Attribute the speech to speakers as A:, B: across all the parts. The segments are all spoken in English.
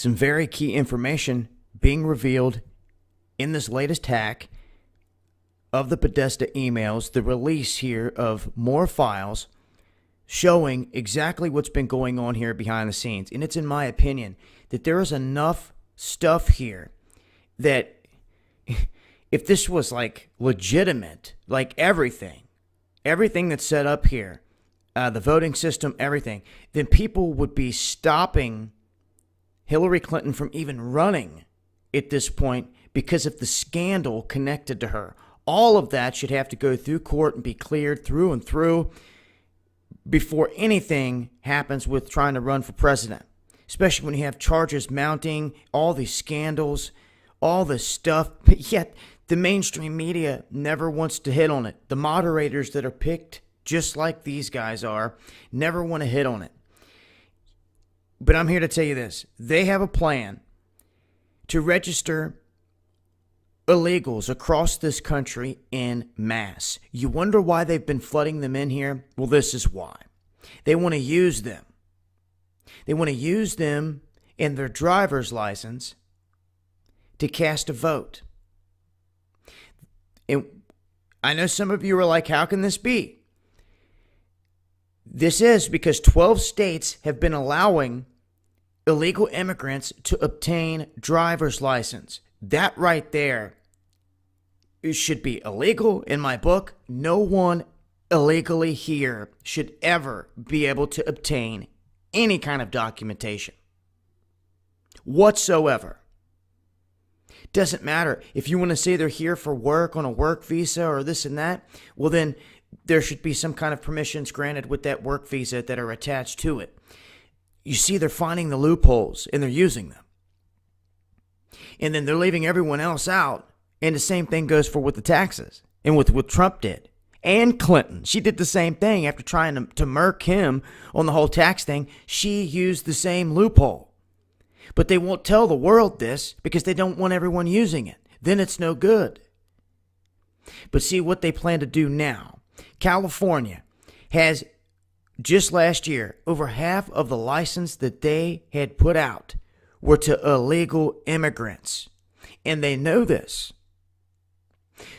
A: some very key information being revealed in this latest hack of the Podesta emails, the release here of more files showing exactly what's been going on here behind the scenes. And it's in my opinion that there is enough stuff here that if this was like legitimate, like everything that's set up here, the voting system, everything, then people would be stopping Hillary Clinton from even running at this point because of the scandal connected to her. All of that should have to go through court and be cleared through and through before anything happens with trying to run for president, especially when you have charges mounting, all these scandals, all this stuff, but yet the mainstream media never wants to hit on it. The moderators that are picked, just like these guys are, never want to hit on it. But I'm here to tell you this. They have a plan to register illegals across this country in mass. You wonder why they've been flooding them in here? Well, this is why. They want to use them. They want to use them in their driver's license to cast a vote. And I know some of you are like, how can this be? This is because 12 states have been allowing illegal immigrants to obtain driver's license. That right there should be illegal in my book. No one illegally here should ever be able to obtain any kind of documentation whatsoever. Doesn't matter if you want to say they're here for work on a work visa or this and that. Well, then there should be some kind of permissions granted with that work visa that are attached to it. You see, they're finding the loopholes and they're using them. And then they're leaving everyone else out. And the same thing goes for with the taxes and with what Trump did. And Clinton, she did the same thing after trying to murk him on the whole tax thing. She used the same loophole. But they won't tell the world this because they don't want everyone using it. Then it's no good. But see what they plan to do now. California has, just last year, over half of the license that they had put out were to illegal immigrants. And they know this.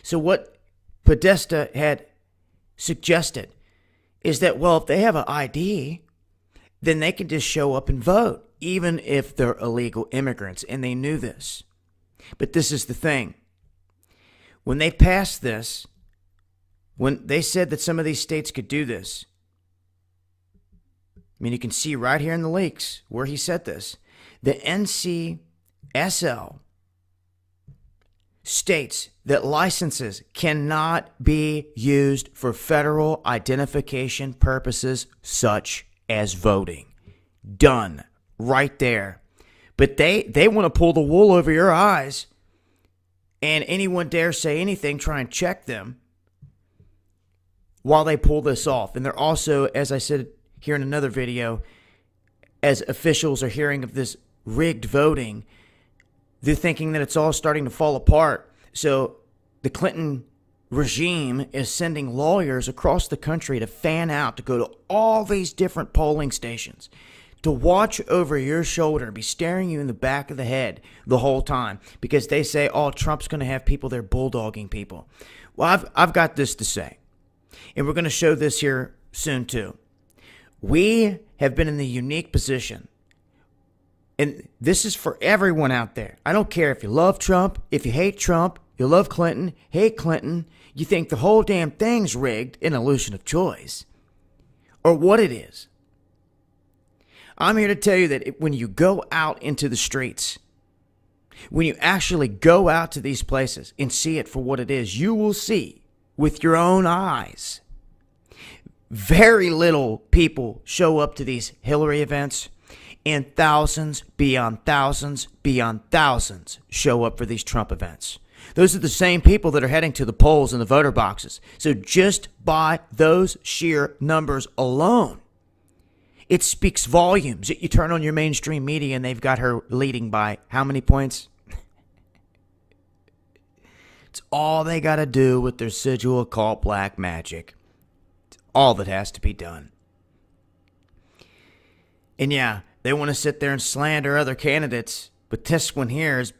A: So what Podesta had suggested is that, well, if they have an ID, then they can just show up and vote, even if they're illegal immigrants. And they knew this. But this is the thing. When they passed this, when they said that some of these states could do this, I mean, you can see right here in the leaks where he said this. The NCSL states that licenses cannot be used for federal identification purposes such as voting. Done. Right there. But they want to pull the wool over your eyes, and anyone dare say anything, try and check them while they pull this off. And they're also, as I said here in another video, as officials are hearing of this rigged voting, they're thinking that it's all starting to fall apart. So the Clinton regime is sending lawyers across the country to fan out, to go to all these different polling stations, to watch over your shoulder, be staring you in the back of the head the whole time, because they say, oh, Trump's going to have people there bulldogging people. Well, I've got this to say, and we're going to show this here soon too. We have been in the unique position, and this is for everyone out there. I don't care if you love Trump, if you hate Trump, you love Clinton, hate Clinton, you think the whole damn thing's rigged, an illusion of choice, or what it is. I'm here to tell you that when you go out into the streets, when you actually go out to these places and see it for what it is, you will see with your own eyes. Very little people show up to these Hillary events, and thousands beyond thousands beyond thousands show up for these Trump events. Those are the same people that are heading to the polls and the voter boxes. So just by those sheer numbers alone, it speaks volumes. You turn on your mainstream media and they've got her leading by how many points? It's all they got to do with their sigil occult black magic. It's all that has to be done. And yeah, They want to sit there and slander other candidates, but this one here has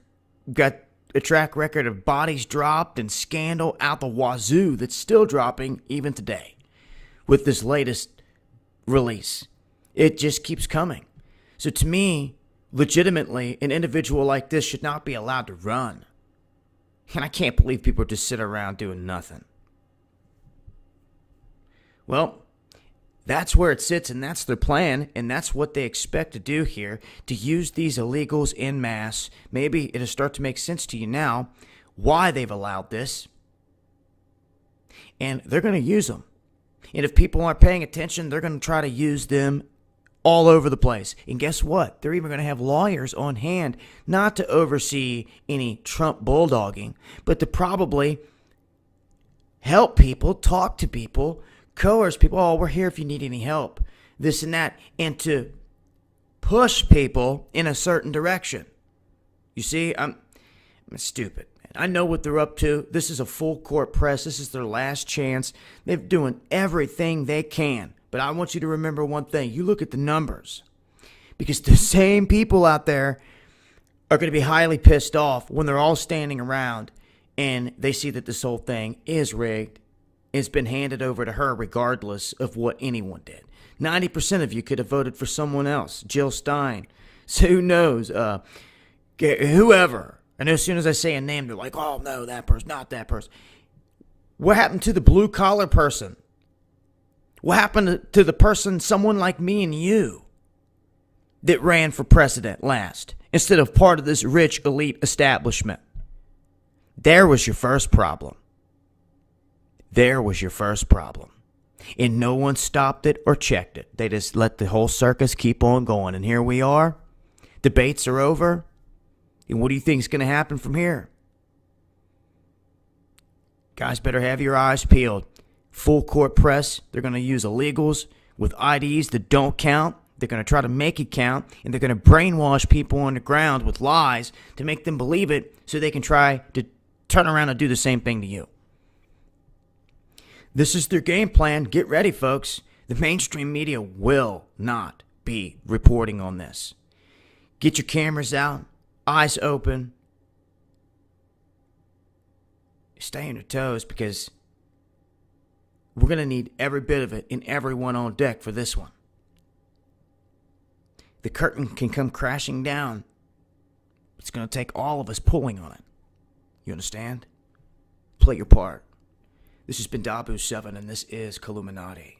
A: got a track record of bodies dropped and scandal out the wazoo that's still dropping even today with this latest release. It just keeps coming. So to me, legitimately, an individual like this should not be allowed to run. And I can't believe people just sit around doing nothing. Well, that's where it sits, and that's their plan, and that's what they expect to do here, to use these illegals en masse. Maybe it'll start to make sense to you now why they've allowed this. And they're going to use them. And if people aren't paying attention, they're going to try to use them all over the place. And guess what? They're even going to have lawyers on hand, not to oversee any Trump bulldogging, but to probably help people, talk to people, coerce people. Oh, we're here if you need any help, this and that, and to push people in a certain direction. You see, I'm stupid. I know what they're up to. This is a full court press. This is their last chance. They're doing everything they can. But I want you to remember one thing. You look at the numbers, because the same people out there are going to be highly pissed off when they're all standing around and they see that this whole thing is rigged. It's been handed over to her regardless of what anyone did. 90% of you could have voted for someone else. Jill Stein. So who knows? Whoever. And as soon as I say a name, they're like, oh, no, that person, not that person. What happened to the blue-collar person? What happened to the person, someone like me and you, that ran for president last, instead of part of this rich elite establishment? There was your first problem. There was your first problem. And no one stopped it or checked it. They just let the whole circus keep on going. And here we are. Debates are over. And what do you think is going to happen from here? Guys, better have your eyes peeled. Full court press. They're going to use illegals with IDs that don't count. They're going to try to make it count. And they're going to brainwash people on the ground with lies to make them believe it so they can try to turn around and do the same thing to you. This is their game plan. Get ready, folks. The mainstream media will not be reporting on this. Get your cameras out, eyes open. Stay on your toes, because we're going to need every bit of it and everyone on deck for this one. The curtain can come crashing down. It's going to take all of us pulling on it. You understand? Play your part. This has been Dabu7, and this is Killuminati.